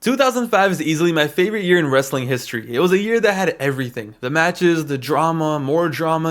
2005 is easily my favorite year in wrestling history. It was a year that had everything. The matches, the drama,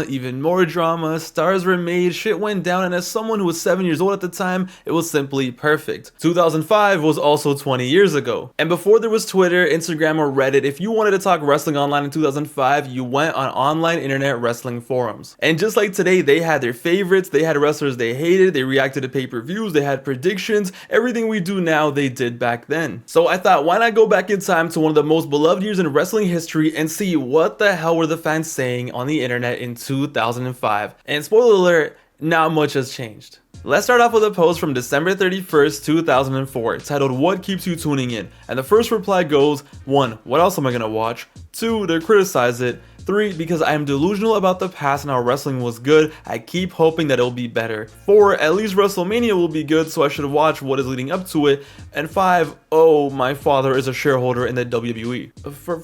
even more drama, stars were made, shit went down, and as someone who was 7 years old at the time, it was simply perfect. 2005 was also 20 years ago. And before there was Twitter, Instagram, or Reddit, if you wanted to talk wrestling online in 2005, you went on online internet wrestling forums. And just like today, they had their favorites, they had wrestlers they hated, they reacted to pay-per-views, they had predictions, everything we do now, they did back then. So I thought, why not go back in time to one of the most beloved years in wrestling history and see what the hell were the fans saying on the internet in 2005. And spoiler alert, not much has changed. Let's start off with a post from December 31st, 2004, titled "What Keeps You Tuning In?" And the first reply goes, 1. What else am I gonna watch? 2. To criticize it. 3. Because I am delusional about the past and how wrestling was good, I keep hoping that it'll be better. 4. At least WrestleMania will be good, so I should watch what is leading up to it. And 5. Oh, my father is a shareholder in the WWE.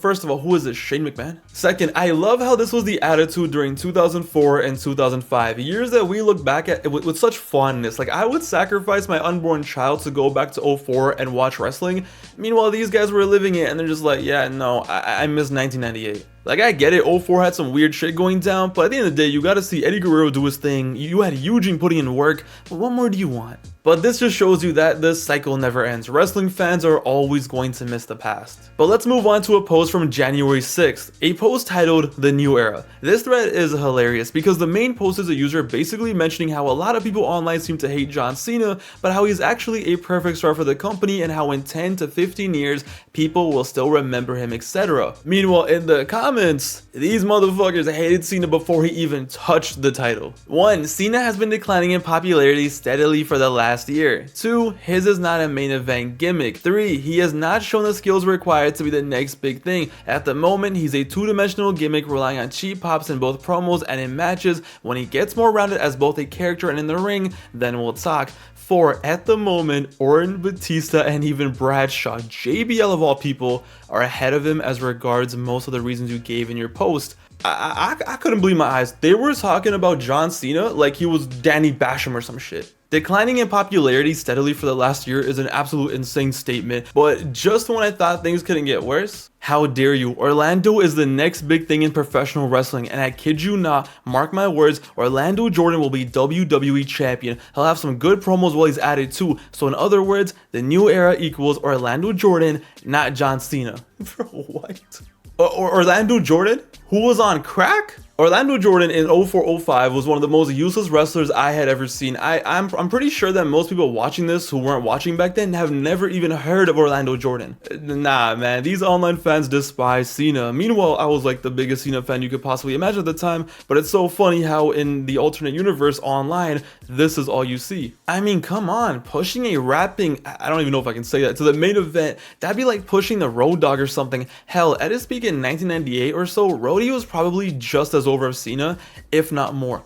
First of all, who is this, Shane McMahon? Second, I love how this was the attitude during 2004 and 2005, years that we look back at with such fondness. Like, I would sacrifice my unborn child to go back to 04 and watch wrestling. Meanwhile, these guys were living it and they're just like, yeah, no, I miss 1998. Like, I get it, 04 had some weird shit going down, but at the end of the day, you gotta see Eddie Guerrero do his thing. You had Eugene putting in work, but what more do you want? But this just shows you that this cycle never ends. Wrestling fans are always going to miss the past. But let's move on to a post from January 6th, a post titled "The New Era." This thread is hilarious because the main post is a user basically mentioning how a lot of people online seem to hate John Cena, but how he's actually a perfect star for the company and how in 10 to 15 years, people will still remember him, etc. Meanwhile, in the comments, these motherfuckers hated Cena before he even touched the title. 1. Cena has been declining in popularity steadily for the last year. 2. His is not a main event gimmick. 3. He has not shown the skills required to be the next big thing. At the moment, he's a two-dimensional gimmick relying on cheap pops in both promos and in matches. When he gets more rounded as both a character and in the ring, then we'll talk. 4. At the moment, Orton, Batista, and even Bradshaw, JBL of all people, are ahead of him as regards most of the reasons you gave in your post. I couldn't believe my eyes. They were talking about John Cena like he was Danny Basham or some shit. Declining in popularity steadily for the last year is an absolute insane statement, but just when I thought things couldn't get worse, how dare you? Orlando is the next big thing in professional wrestling, and I kid you not, mark my words, Orlando Jordan will be WWE champion. He'll have some good promos while he's at it too. So in other words, the new era equals Orlando Jordan, not John Cena. Bro, what? Orlando Jordan? Who was on crack? Orlando Jordan in 04-05 was one of the most useless wrestlers I had ever seen. I'm pretty sure that most people watching this who weren't watching back then have never even heard of Orlando Jordan. Nah, man, these online fans despise Cena. Meanwhile, I was like the biggest Cena fan you could possibly imagine at the time, but it's so funny how in the alternate universe online, this is all you see. I mean, come on, pushing a rapping, I don't even know if I can say that, to the main event, that'd be like pushing the Road Dogg or something. Hell, at his peak in 1998 or so, Roadie was probably just as over of Cena, if not more.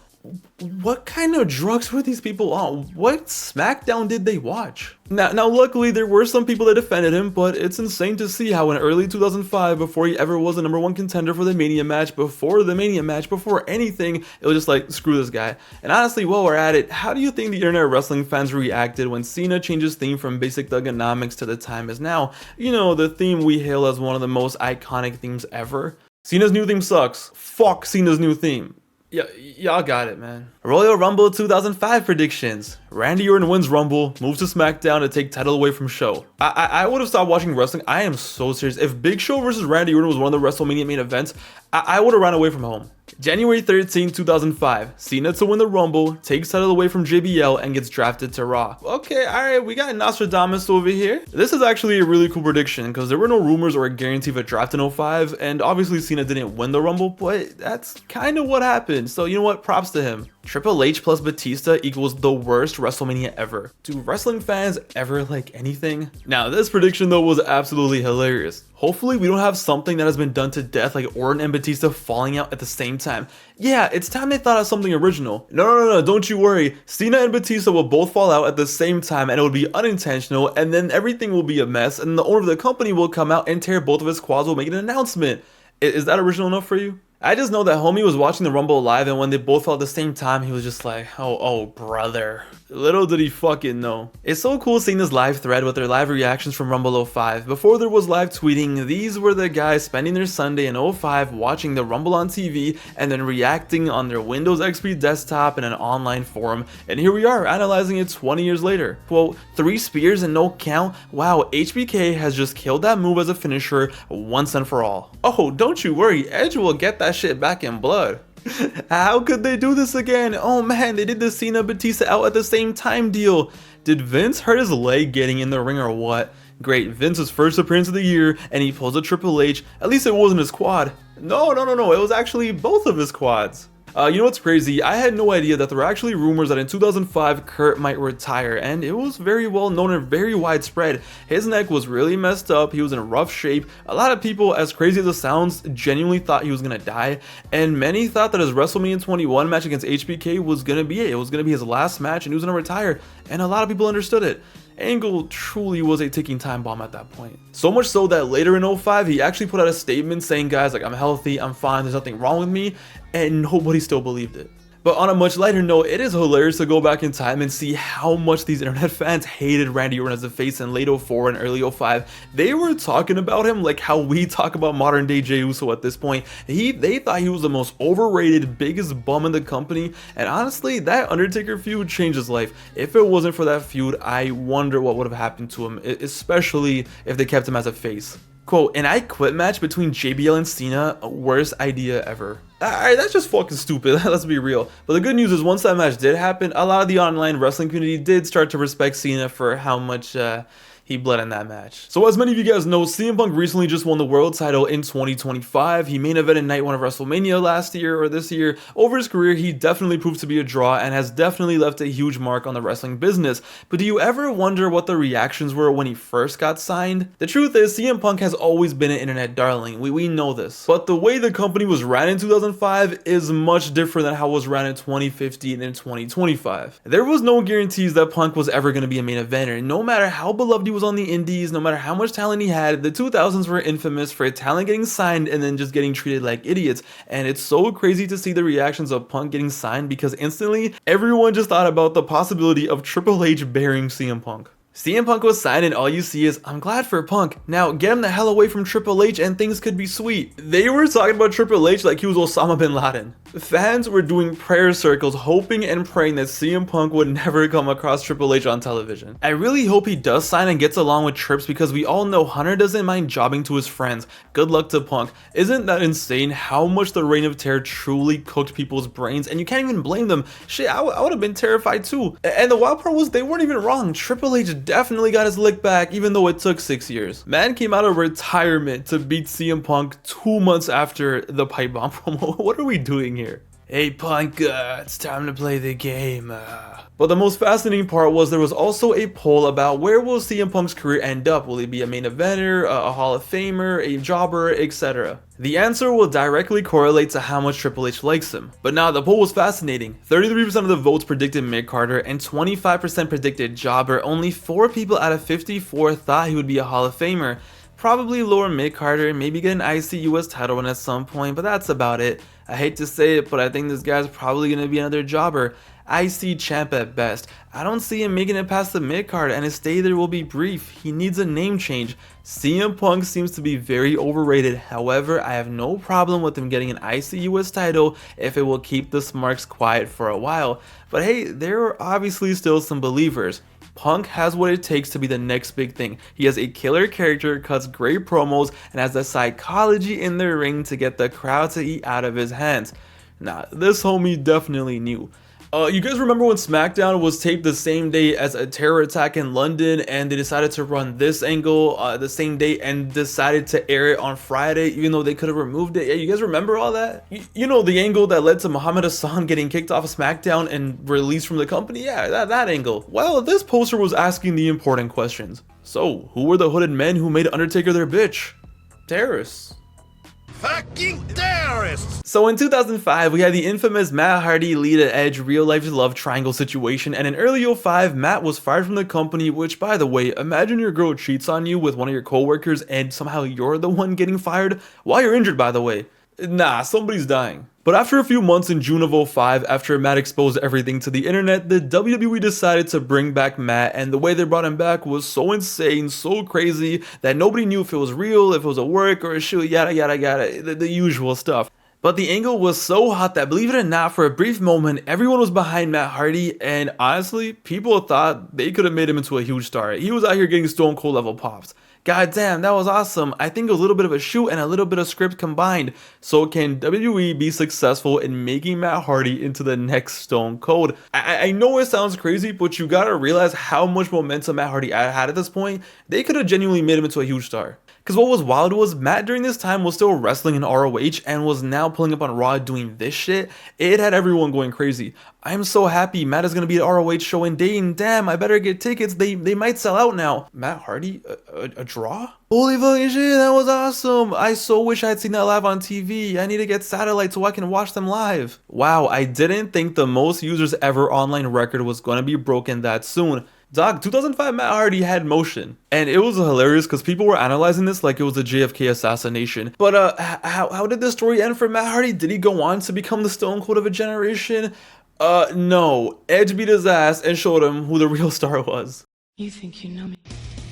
What kind of drugs were these people on? What SmackDown did they watch? Now luckily there were some people that defended him, but it's insane to see how in early 2005, before he ever was the #1 contender for the Mania match, before anything, it was just like, screw this guy. And honestly, while we're at it, how do you think the internet wrestling fans reacted when Cena changed his theme from basic thugonomics to the time is now? You know, the theme we hail as one of the most iconic themes ever. Cena's new theme sucks. Fuck Cena's new theme. Yeah, y'all got it, man. Royal Rumble 2005 predictions. Randy Orton wins Rumble, moves to SmackDown to take title away from Show. I would have stopped watching wrestling. I am so serious. If Big Show versus Randy Orton was one of the WrestleMania main events, I would have run away from home. January 13, 2005. Cena to win the Rumble, takes title away from JBL, and gets drafted to Raw. Okay, alright, we got Nostradamus over here. This is actually a really cool prediction because there were no rumors or a guarantee of a draft in 05, and obviously Cena didn't win the Rumble, but that's kind of what happened. So you know what? Props to him. Triple H plus Batista equals the worst WrestleMania ever. Do wrestling fans ever like anything? Now, this prediction though was absolutely hilarious. Hopefully we don't have something that has been done to death like Orton and Batista falling out at the same time. Yeah, it's time they thought of something original. No, don't you worry. Cena and Batista will both fall out at the same time and it will be unintentional, and then everything will be a mess, and the owner of the company will come out and tear both of his quads while making an announcement. Is that original enough for you? I just know that homie was watching the Rumble live, and when they both fell at the same time, he was just like, oh brother. Little did he fucking know. It's so cool seeing this live thread with their live reactions from Rumble 05. Before there was live tweeting, these were the guys spending their Sunday in 05 watching the Rumble on TV and then reacting on their Windows XP desktop in an online forum. And here we are, analyzing it 20 years later. Quote, 3 spears and no count? Wow, HBK has just killed that move as a finisher once and for all. Oh, don't you worry, Edge will get that shit back in blood. How could they do this again? Oh man, they did the Cena Batista out at the same time deal. Did Vince hurt his leg getting in the ring or what? Great, Vince's first appearance of the year and he pulls a Triple H. At least it wasn't his quad. No, it was actually both of his quads. You know what's crazy? I had no idea that there were actually rumors that in 2005 Kurt might retire, and it was very well known and very widespread. His neck was really messed up, he was in rough shape. A lot of people, as crazy as it sounds, genuinely thought he was gonna die, and many thought that his WrestleMania 21 match against HBK was gonna be it. It was gonna be his last match and he was gonna retire, and a lot of people understood it. Angle truly was a ticking time bomb at that point. So much so that later in 05, he actually put out a statement saying, guys, like, I'm healthy, I'm fine, there's nothing wrong with me, and nobody still believed it. But on a much lighter note, it is hilarious to go back in time and see how much these internet fans hated Randy Orton as a face in late 04 and early 05. They were talking about him like how we talk about modern day Jey Uso at this point. They thought he was the most overrated, biggest bum in the company, and honestly, that Undertaker feud changed his life. If it wasn't for that feud, I wonder what would have happened to him, especially if they kept him as a face. Quote, an I Quit match between JBL and Cena, worst idea ever. Alright, that's just fucking stupid, let's be real. But the good news is once that match did happen, a lot of the online wrestling community did start to respect Cena for how much he bled in that match. So as many of you guys know, CM Punk recently just won the world title in 2025. He main evented night 1 of WrestleMania last year or this year. Over his career, he definitely proved to be a draw and has definitely left a huge mark on the wrestling business. But do you ever wonder what the reactions were when he first got signed? The truth is, CM Punk has always been an internet darling. We know this. But the way the company was ran in 2005 is much different than how it was ran in 2015 and 2025. There was no guarantees that Punk was ever going to be a main eventer. No matter how beloved he was on the indies, no matter how much talent he had, the 2000s were infamous for talent getting signed and then just getting treated like idiots. And it's so crazy to see the reactions of Punk getting signed because instantly everyone just thought about the possibility of Triple H burying CM Punk. CM Punk was signed and all you see is, I'm glad for Punk. Now get him the hell away from Triple H and things could be sweet. They were talking about Triple H like he was Osama bin Laden. Fans were doing prayer circles hoping and praying that CM Punk would never come across Triple H on television. I really hope he does sign and gets along with Trips because we all know Hunter doesn't mind jobbing to his friends. Good luck to Punk. Isn't that insane how much the Reign of Terror truly cooked people's brains, and you can't even blame them. Shit, I would have been terrified too. And the wild part was they weren't even wrong. Triple H definitely got his lick back even though it took 6 years. Man came out of retirement to beat CM Punk 2 months after the pipe bomb promo. What are we doing here? Hey Punk, it's time to play the game. But the most fascinating part was there was also a poll about where will CM Punk's career end up. Will he be a main eventer, a Hall of Famer, a jobber, etc.? The answer will directly correlate to how much Triple H likes him. But now the poll was fascinating. 33% of the votes predicted mid-carder and 25% predicted jobber. Only 4 people out of 54 thought he would be a Hall of Famer. Probably lower mid-carder, maybe get an IC US title run at some point, but that's about it. I hate to say it, but I think this guy's probably going to be another jobber. IC champ at best. I don't see him making it past the mid-card, and his stay there will be brief. He needs a name change. CM Punk seems to be very overrated. However, I have no problem with him getting an IC US title if it will keep the Smarks quiet for a while. But hey, there are obviously still some believers. Punk has what it takes to be the next big thing. He has a killer character, cuts great promos, and has the psychology in the ring to get the crowd to eat out of his hands. Nah, this homie definitely knew. You guys remember when SmackDown was taped the same day as a terror attack in London and they decided to run this angle the same day and decided to air it on Friday even though they could have removed it? Yeah, you guys remember all that? You know, the angle that led to Muhammad Hassan getting kicked off of SmackDown and released from the company? Yeah, that angle. Well, this poster was asking the important questions. So, who were the hooded men who made Undertaker their bitch? Terrorists. Fucking terrorists! So in 2005, we had the infamous Matt Hardy, Lita Edge real-life love triangle situation, and in early 05, Matt was fired from the company, which, by the way, imagine your girl cheats on you with one of your coworkers and somehow you're the one getting fired while you're injured, by the way. Nah, somebody's dying. But after a few months in June of '05, after Matt exposed everything to the internet, the WWE decided to bring back Matt, and the way they brought him back was so insane, so crazy, that nobody knew if it was real, if it was a work or a shoot, yada yada yada, the usual stuff. But the angle was so hot that, believe it or not, for a brief moment, everyone was behind Matt Hardy, and honestly, people thought they could have made him into a huge star. He was out here getting Stone Cold level pops. God damn, that was awesome. I think it was a little bit of a shoot and a little bit of script combined. So can WWE be successful in making Matt Hardy into the next Stone Cold? I know it sounds crazy, but you gotta realize how much momentum Matt Hardy had at this point. They could have genuinely made him into a huge star. Because what was wild was Matt during this time was still wrestling in ROH and was now pulling up on Raw doing this shit. It had everyone going crazy. I'm so happy Matt is going to be at ROH show in Dayton. Damn, I better get tickets. They might sell out now. Matt Hardy? A draw? Holy fucking shit, that was awesome. I so wish I had seen that live on TV. I need to get satellite so I can watch them live. Wow, I didn't think the most users ever online record was going to be broken that soon. Dog, 2005 Matt Hardy had motion. And it was hilarious because people were analyzing this like it was a JFK assassination. But how did the story end for Matt Hardy? Did he go on to become the Stone Cold of a generation? No. Edge beat his ass and showed him who the real star was. You think you know me?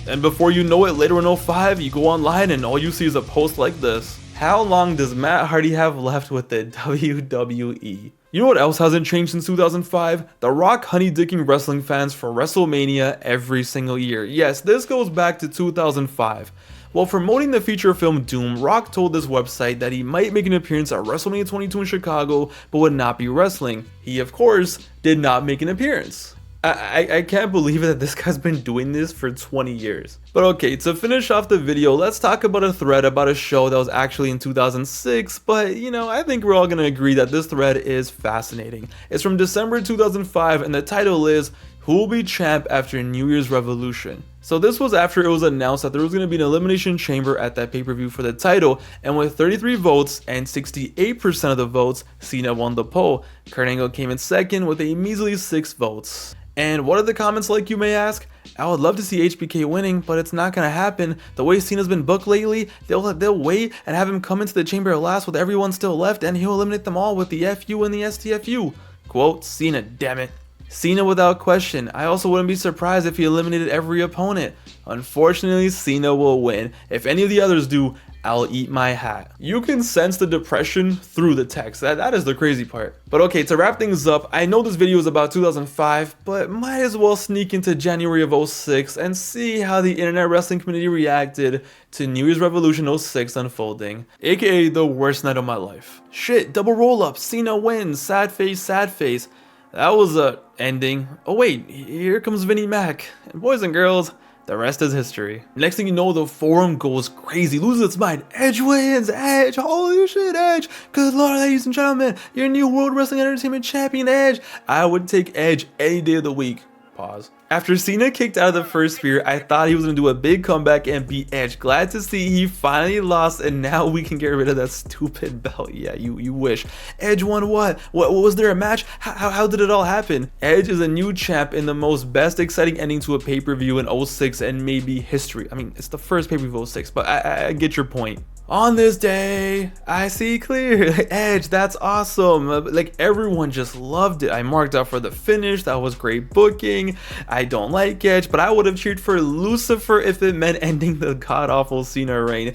And before you know it, later in '05, you go online and all you see is a post like this. How long does Matt Hardy have left with the WWE? You know what else hasn't changed since 2005? The Rock honey-dicking wrestling fans for WrestleMania every single year. Yes, this goes back to 2005. While promoting the feature film Doom, Rock told this website that he might make an appearance at WrestleMania 22 in Chicago, but would not be wrestling. He, of course, did not make an appearance. I can't believe it that this guy's been doing this for 20 years. But okay, to finish off the video, let's talk about a thread about a show that was actually in 2006, but you know, I think we're all gonna agree that this thread is fascinating. It's from December 2005 and the title is, "Who will be champ after New Year's Revolution?" So this was after it was announced that there was going to be an elimination chamber at that pay-per-view for the title, and with 33 votes and 68% of the votes, Cena won the poll. Kurt Angle came in second with a measly 6 votes. And what are the comments like, you may ask? I would love to see HBK winning, but it's not gonna happen. The way Cena's been booked lately, they'll wait and have him come into the chamber last with everyone still left, and he'll eliminate them all with the FU and the STFU. Quote, Cena, damn it. Cena without question. I also wouldn't be surprised if he eliminated every opponent. Unfortunately, Cena will win. If any of the others do, I'll eat my hat. You can sense the depression through the text. That is the crazy part. But okay, to wrap things up, I know this video is about 2005, but might as well sneak into January of '06 and see how the internet wrestling community reacted to New Year's Revolution '06 unfolding, aka the worst night of my life. Shit, double roll up, Cena wins, sad face, sad face. That was a ending. Oh wait, here comes Vinnie Mac. And boys and girls, the rest is history. Next thing you know, the forum goes crazy, loses its mind. Edge wins! Edge! Holy shit, Edge! Good lord, ladies and gentlemen, your new World Wrestling Entertainment Champion, Edge! I would take Edge any day of the week. Pause. After Cena kicked out of the first spear, I thought he was going to do a big comeback and beat Edge. Glad to see he finally lost, and now we can get rid of that stupid belt. Yeah, you wish. Edge won what? What was there a match? How did it all happen? Edge is a new champ in the most best exciting ending to a pay-per-view in '06 and maybe history. I mean, it's the first pay-per-view of '06, but I get your point. On this day, I see clear. Edge, that's awesome. Like, everyone just loved it. I marked out for the finish. That was great booking. I don't like Edge, but I would have cheered for Lucifer if it meant ending the god-awful Cena reign.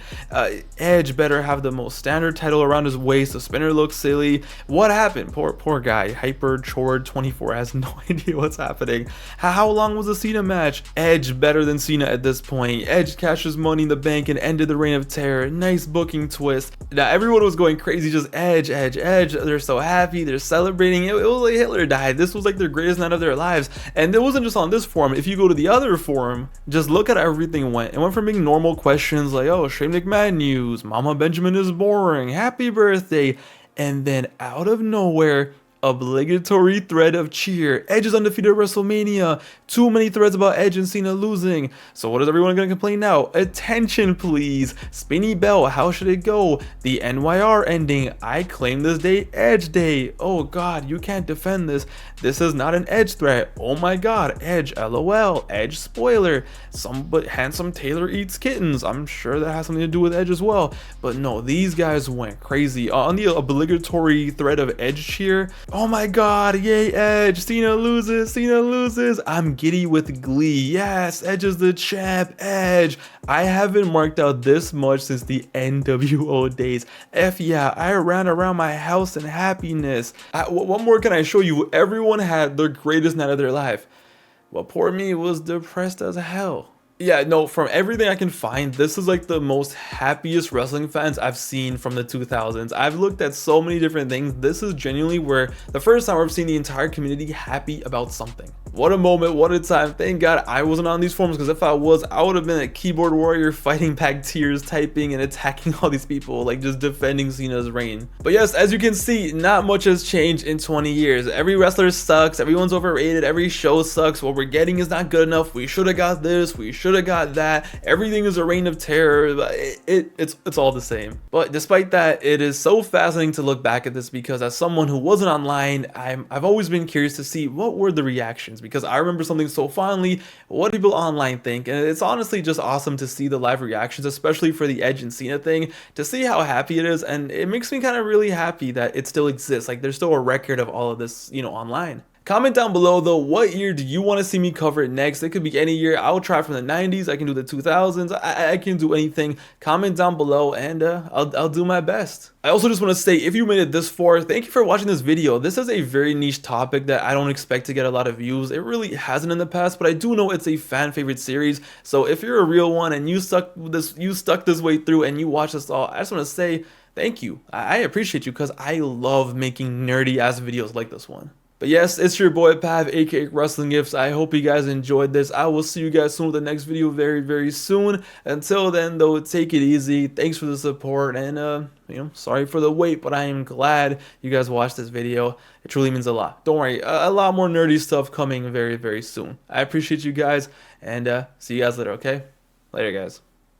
Edge better have the most standard title around his waist. The spinner looks silly. What happened? Poor guy. Hyper Chord 24 has no idea what's happening. How long was the Cena match? Edge better than Cena at this point. Edge cashes Money in the Bank and ended the Reign of Terror. Nice booking twist. Now everyone was going crazy, just Edge, Edge, Edge. They're so happy, they're celebrating. It was like Hitler died. This was like their greatest night of their lives. And it wasn't just on this forum. If you go to the other forum, just look at how everything went. It went from being normal questions like, oh, Shane McMahon news, Mama Benjamin is boring, happy birthday, and then out of nowhere, Obligatory thread of cheer. Edge is undefeated at WrestleMania. Too many threads about Edge and Cena losing. So what is everyone gonna complain now? Attention please. Spinny bell, how should it go? The NYR ending. I claim this day Edge Day. Oh god, you can't defend this. This is not an Edge threat. Oh my god, Edge LOL. Edge spoiler. But handsome Taylor eats kittens. I'm sure that has something to do with Edge as well. But no, these guys went crazy. On the obligatory thread of Edge cheer. Oh my god, yay Edge, Cena loses, Cena loses. I'm giddy with glee. Yes, Edge is the champ, Edge. I haven't marked out this much since the NWO days. F yeah, I ran around my house in happiness. What more can I show you? Everyone had their greatest night of their life. Well, poor me was depressed as hell. Yeah, no, from everything I can find, this is like the most happiest wrestling fans I've seen from the 2000s. I've looked at so many different things. This is genuinely where the first time I've seen the entire community happy about something. What a moment, what a time. Thank God I wasn't on these forums, because if I was, I would have been a keyboard warrior fighting back tears, typing and attacking all these people, like just defending Cena's reign. But yes, as you can see, not much has changed in 20 years. Every wrestler sucks, everyone's overrated, every show sucks, what we're getting is not good enough, we should have got this, we should have got that, everything is a reign of terror. It's all the same. But despite that, it is so fascinating to look back at this, because as someone who wasn't online, I've always been curious to see what were the reactions, because I remember something so fondly, what people online think, and it's honestly just awesome to see the live reactions, especially for the Edge and Cena thing, to see how happy it is, and it makes me kind of really happy that it still exists. Like, there's still a record of all of this, you know, online. Comment down below though, what year do you want to see me cover it next? It could be any year. I'll try from the 90s, I can do the 2000s, I can do anything. Comment down below and I'll do my best. I also just want to say, if you made it this far, thank you for watching this video. This is a very niche topic that I don't expect to get a lot of views. It really hasn't in the past, but I do know it's a fan favorite series. So if you're a real one and you stuck this way through and you watch this all, I just want to say thank you. I appreciate you, because I love making nerdy ass videos like this one. But yes, it's your boy Pav, aka Wrestling Gifts. I hope you guys enjoyed this. I will see you guys soon with the next video very, very soon. Until then, though, take it easy. Thanks for the support, and you know, sorry for the wait, but I am glad you guys watched this video. It truly means a lot. Don't worry, a lot more nerdy stuff coming very, very soon. I appreciate you guys, and see you guys later, okay? Later, guys.